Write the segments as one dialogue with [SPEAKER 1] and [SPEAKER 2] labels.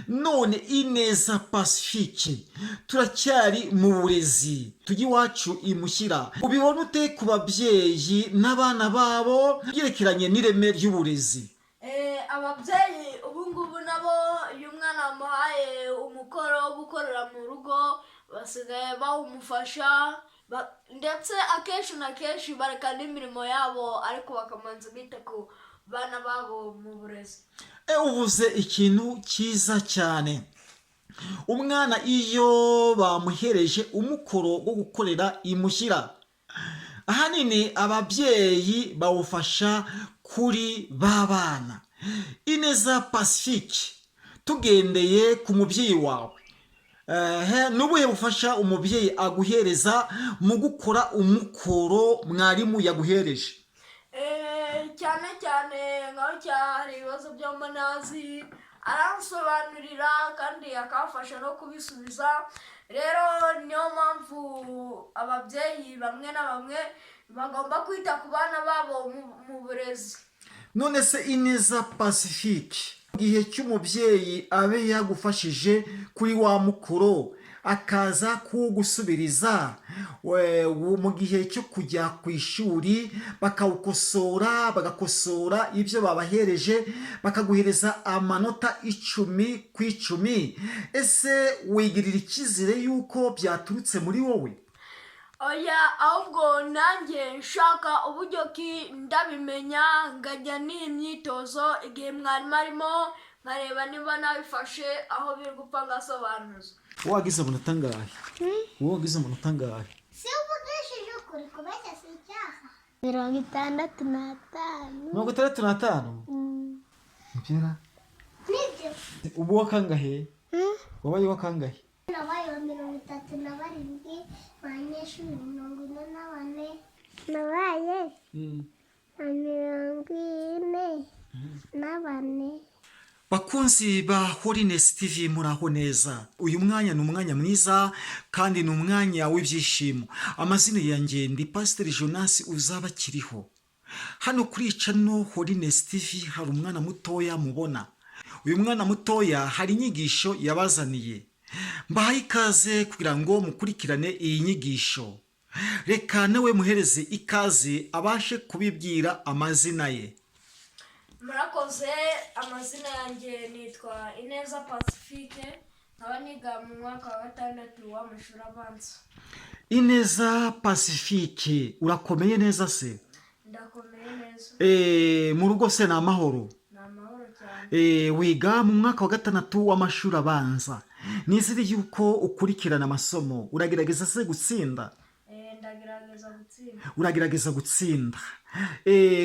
[SPEAKER 1] none Ineza Paciphic turacyari mu burezi tujye iwacu imushyira ubibona ute ku babyeyi n'abana babo byerekeranye n'ireme ry'uburezi?
[SPEAKER 2] Ababyeyi ubu ngubu nabo iyo umwana amuhaye umukoro wo gukorera mu rugo basigaye bawumufasha, ndetse akenshi na kenshi bareka n'imirimo yabo ariko bakamanza bita ku bana babo mu burezi.
[SPEAKER 1] Uvuze ikintu cyiza cyane. Umwana iyo bamuhereje umukoro wo gukorera imushyira, ahanini ababyeyi bawufasha kuri ba bana. Ineza Paciphic, tugendeye ku mubyeyi wawe, n'ubuhe bufasha umubyeyi aguhereza mu gukora umukoro mwarimu yaguhereje?
[SPEAKER 2] Cyane cyane nkaho cyari ibibazo by'amanazi aransobanurira kandi akafasha no kubisubiza. Rero niyo mpamvu ababyeyi bamwe na bamwe bagomba kwita ku bana babo mu burezi.
[SPEAKER 1] None se Ineza Paciphic, igihe cy'umubyeyi abe yagufashije kuri wa mukoro akaza kuwugusubiriza mu gihe cyo kujya ku ishuri bagakosora ibyo babahereje bakaguhereza amanota 10/10, ese wigirira icyizere yuko byaturutse muri wowe?
[SPEAKER 2] Oya, ahubwo nanjye nshaka uburyo ki ndabimenya ngajya n'imyitozo igihe mwarimu arimo nkareba niba nabifashe aho biri gupfa ngasobanuza.
[SPEAKER 1] Wagize amanota angahe? Wagize amanota angahe?
[SPEAKER 3] Se uvugishije ukuri kubeshya si icyaha. 65.
[SPEAKER 1] 65? Mpira?
[SPEAKER 3] Nibyo.
[SPEAKER 1] Ubu wakangahe? Wabaye wakangahe?
[SPEAKER 3] Nabaye 37 abanyeshuri 44. Nabaye 44.
[SPEAKER 1] Bakunzi ba Holiness TV muraho neza. Uyu mwanya ni umwanya mwiza kandi ni umwanya w'ibyishimo. Amazina yanjye ndi Pastor Jonas uzaba kiriho. Hano kuri channel Holiness TV hari umwana mutoya mubona. Uyu mwana mutoya hari inyigisho yabazaniye. Mbahaye ikaze kugira ngo mukurikirane iyi nyigisho. Reka nawe muhereze ikaze abashe kubibwira amazina ye.
[SPEAKER 2] Murakoze, amazina yanjye nitwa Ineza Paciphic, nkaba niga mu mwaka wa 6 w'amashuri abanza.
[SPEAKER 1] Ineza Paciphic, urakomeye neza se?
[SPEAKER 2] Ndakomeye neza.
[SPEAKER 1] Mu rugo se ni amahoro?
[SPEAKER 2] Ni amahoro cyane.
[SPEAKER 1] Wiga mu mwaka wa 6 w'amashuri abanza. Nizere yuko ukurikirana amasomo. Uragerageza se gutsinda?
[SPEAKER 2] Ndagerageza gutsinda.
[SPEAKER 1] Uragerageza gutsinda.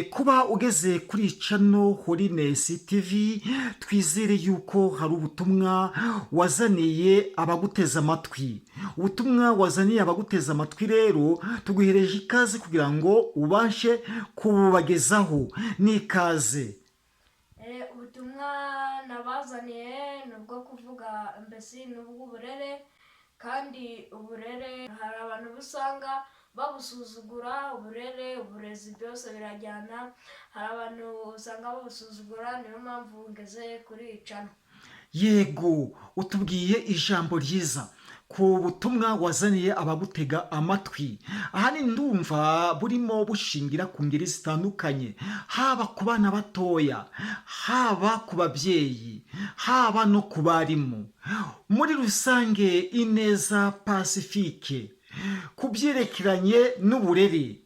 [SPEAKER 1] Kuba ugeze kuri channel Holiness TV, twizere yuko hari ubutumwa wazaniye abaguteza amatwi. Ubutumwa wazaniye abaguteza amatwi rero tuguhereje ikaze kugira ngo ubashe kububagezaho. N'ikaze.
[SPEAKER 2] Ubutumwa nabazaniye nubwo kuvuga mbese n'ubw'uburere, kandi uburere hari abantu busanga babusuzugura. Uburezi byose birajyana. Hari abantu usanga babusuzugura, niyo mpamvu ngeze kuri cano.
[SPEAKER 1] Yego, utubwiye ijambo ryiza ku butumwa wazaniye abagutega amatwi. Ahanini ndumva burimo bushingira ku ngeri zitandukanye, haba ku bana batoya, haba ku babyeyi, haba no ku barimu. Muri rusange Ineza Paciphic, ku byerekeranye n'uburere,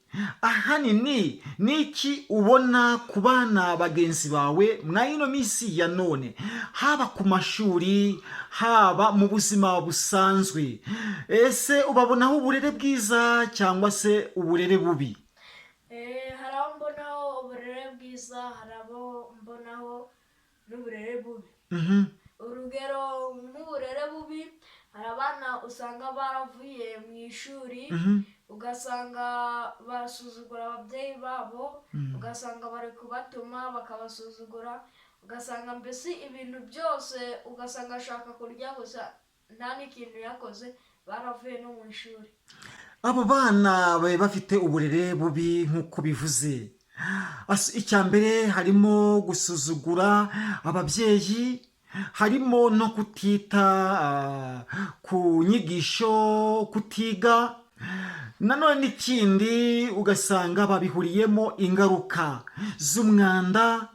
[SPEAKER 1] ahanini niki ubona ku bana bagenzi bawe mwa ino minsi ya none, haba ku mashuri, haba mu buzima busanzwe? Ese ubabonaho uburere bwiza cyangwa se uburere bubi?
[SPEAKER 2] Hari abo mbonaho uburere bwiza, hari abo mbonaho n'uburere bubi. Urugero nk'uburere bubi, hari abana usanga baravuye mu ishuri ugasanga basuzugura ababyeyi babo, ugasanga bari kubatuma bakabasuzugura, ugasanga mbese ibintu byose ugasanga ashaka kurya gusa nta n'ikintu yakoze, baravuye no mu ishuri.
[SPEAKER 1] Abo bana babe bafite uburere bubi nk'uko bivuze. Icya mbere harimo gusuzugura ababyeyi, harimo no kutita ku nyigisho, kutiga. Nanone n'ikindi ugasanga babihuriyemo ingaruka z'umwanda,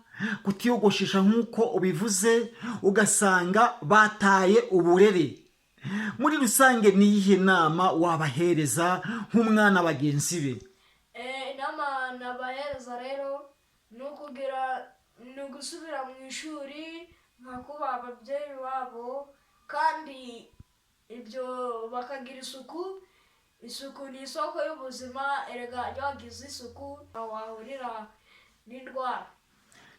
[SPEAKER 1] kutiyogoshesha nk'uko ubivuze, ugasanga bataye uburere. Muri rusange ni iyihe nama wabahereza nk'umwana bagenzi be?
[SPEAKER 2] Inama nabahereza rero ni ugusubira mu ishuri nka kubaha ababyeyi babo, kandi ibyo bakagira isuku. Isuku ni isoko y'ubuzima, erega iyo wagize isuku wahurira n'indwara.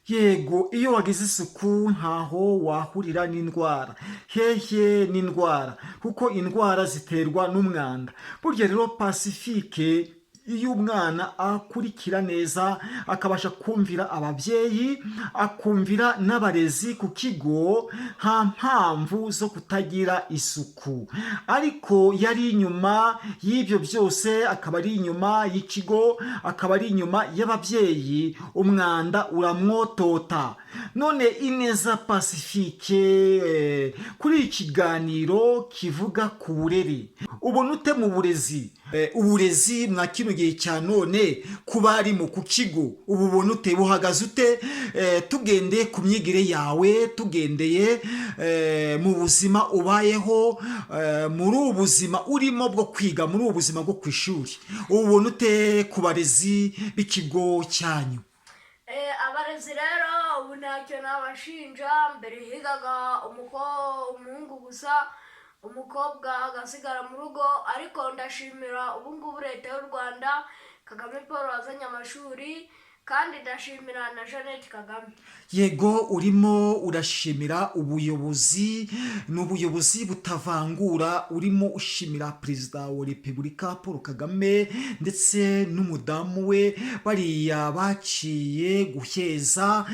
[SPEAKER 1] Yego, iyo wagize isuku ntaho wahurira n'indwara. Hehe n'indwara, kuko indwara ziterwa n'umwanda. Burya rero Pacifique, iyo umwana akurikira neza, akabasha kumvira ababyeyi, akumvira n'abarezi ku kigo, nta mpamvu zo kutagira isuku. Ariko yari inyuma y'ibyo byose, akaba ari inyuma y'ikigo, akaba ari inyuma y'ababyeyi, umwanda uramwotota. None Ineza Paciphique, kuri iki kiganiro kivuga ku burere, ubona ute mu burezi? Uburezi mwa kino gihe cya none ku barimu ku kigo, ubu ubona ute, buhagaze ute? Tugendeye ku myigire yawe, tugendeye mu buzima ubayeho, muri ubu buzima urimo bwo kwiga, muri ubu buzima bwo ku ishuri, ubona ute ku barezi b'ikigo cyanyu?
[SPEAKER 2] Abarezi rero ubu ntacyo nabashinja. Mbere higaga umuhungu gusa, umukobwa agasigara mu rugo, ariko ndashimira ubungubu leta y'u Rwanda, Kagame Paul wazanye amashuri, kandi ndashimira na Jeannette Kagame.
[SPEAKER 1] Yego, urimo urashimira ubuyobozi, n'ubuyobozi butavangura, urimo ushimira Perezida wa Repubulika Paul Kagame ndetse n'umudamu we, bariya baciye guheza,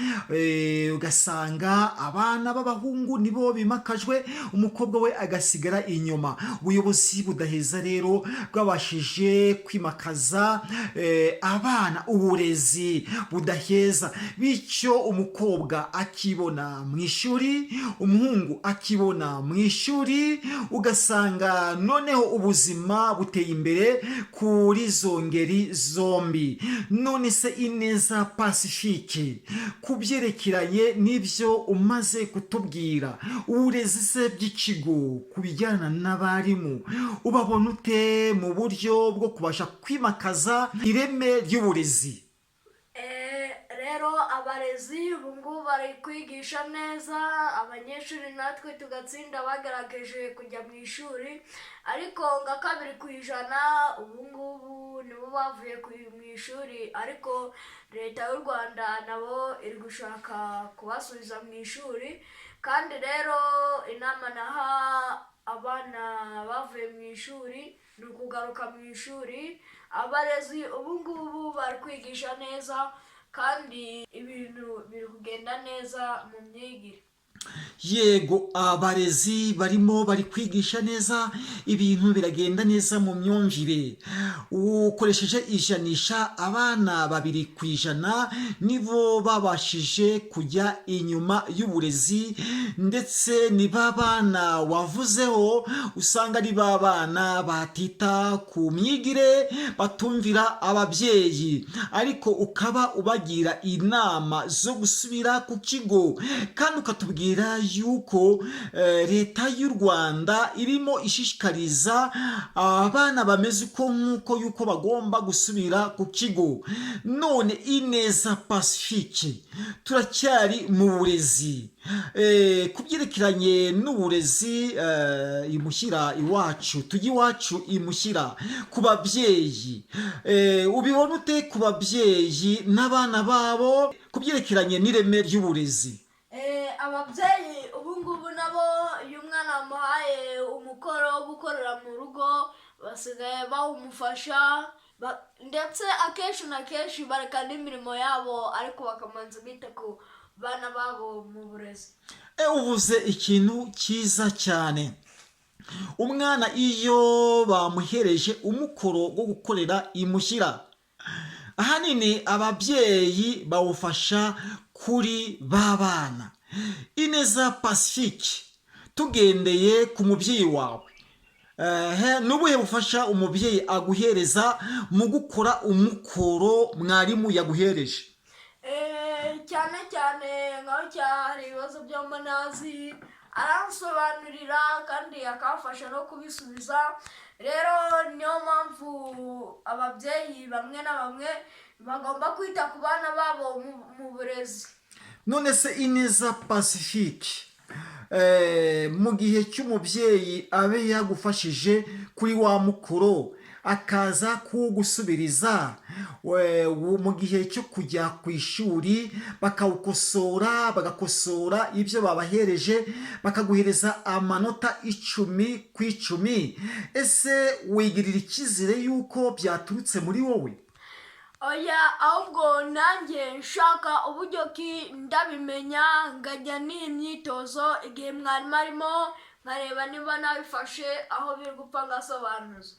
[SPEAKER 1] ugasanga abana b'abahungu nibo bimakajwe, umukobwa we agasigara inyuma. Ubuyobozi budaheza rero bwabashije kwimakaza abana, uburezi budaheza, bityo umukobwa akibona mu ishuri, umuhungu akibona mu ishuri, ugasanga noneho ubuzima buteye imbere kuri zo ngeri zombi. None se Ineza Paciphique, ku byerekeranye n'ibyo umaze kutubwira, uburezi se bw'ikigo ku bijyana n'abarimu, ubabona ute mu buryo bwo kubasha kwimakaza ireme ry'uburezi?
[SPEAKER 2] Rero abarezi ubungubu bari kwigisha neza, abanyeshuri natwe tugatsinda bagerageje kujya mu ishuri, ariko nka 2% ubungubu nibo bavuye mu ishuri, ariko leta y'u Rwanda nabo iri gushaka kubasubiza mu ishuri. Kandi rero inama naha abana bavuye mu ishuri ni ukugaruka mu ishuri. Abarezi ubungubu bari kwigisha neza, kandi ibintu biri kugenda neza mu myigire.
[SPEAKER 1] Yego, abarezi bari kwigisha neza, ibintu biragenda neza mu myumvire. Ukoresheje ijanisha, abana 2% nibo babashije kujya inyuma y'uburezi, ndetse ni babana wavuzeho, usanga ari babana batita ku myigire, batumvira ababyeyi, ariko ukaba ubagira inama zo gusubira ku kigo, kandi ukatubwira yuko leta y'u Rwanda irimo ishishikariza abana bameze nk'uko yuko bagomba gusubira ku kigo. None Ineza Paciphique, turacyari mu burezi, ku byerekeranye n'uburezi imushyira iwacu, tujya iwacu imushyira ku babyeyi, ubibona ute ku babyeyi n'abana babo ku byerekeranye n'ireme ry'uburezi?
[SPEAKER 2] Ababyeyi ubungubu nabo iyo umwana bamuhaye umukoro wo gukorera mu rugo, basigaye bawumufasha, ndetse akenshi na kenshi bareka n'imirimo yabo, ariko bakamanza bita ku bana babo mu burezi.
[SPEAKER 1] Uvuze ikintu cyiza cyane. Umwana iyo bamuhereje umukoro wo gukorera imushyira, ahanini ababyeyi bawufasha kuri babana. Ineza Paciphic, tugendeye ku mubyeyi wawe, n'ubuhe bufasha umubyeyi aguhereza mu gukora umukoro mwarimu yaguhereje?
[SPEAKER 2] cyane cyane nkaho cyari ibibazo byo manazi aransobanurira kandi akafasha no kubisubiza. Rero niyo mpamvu ababyeyi bamwe na bamwe bagomba kwita ku bana babo mu burezi.
[SPEAKER 1] None se Ineza Paciphic, mu gihe cy'umubyeyi abe yagufashije kuri wa mukoro akaza kuwugusubiriza mu gihe cyo kujya ku ishuri bakawukosora, bagakosora ibyo babahereje bakaguhereza amanota 10/10, ese wigirira icyizere yuko byaturutse muri wowe?
[SPEAKER 2] Oya, ahubwo nanjye nshaka uburyo ki ndabimenya, ngajya n'imyitozo igihe mwarimu arimo nkareba niba nabifashe aho biri gupfa ngasobanuza.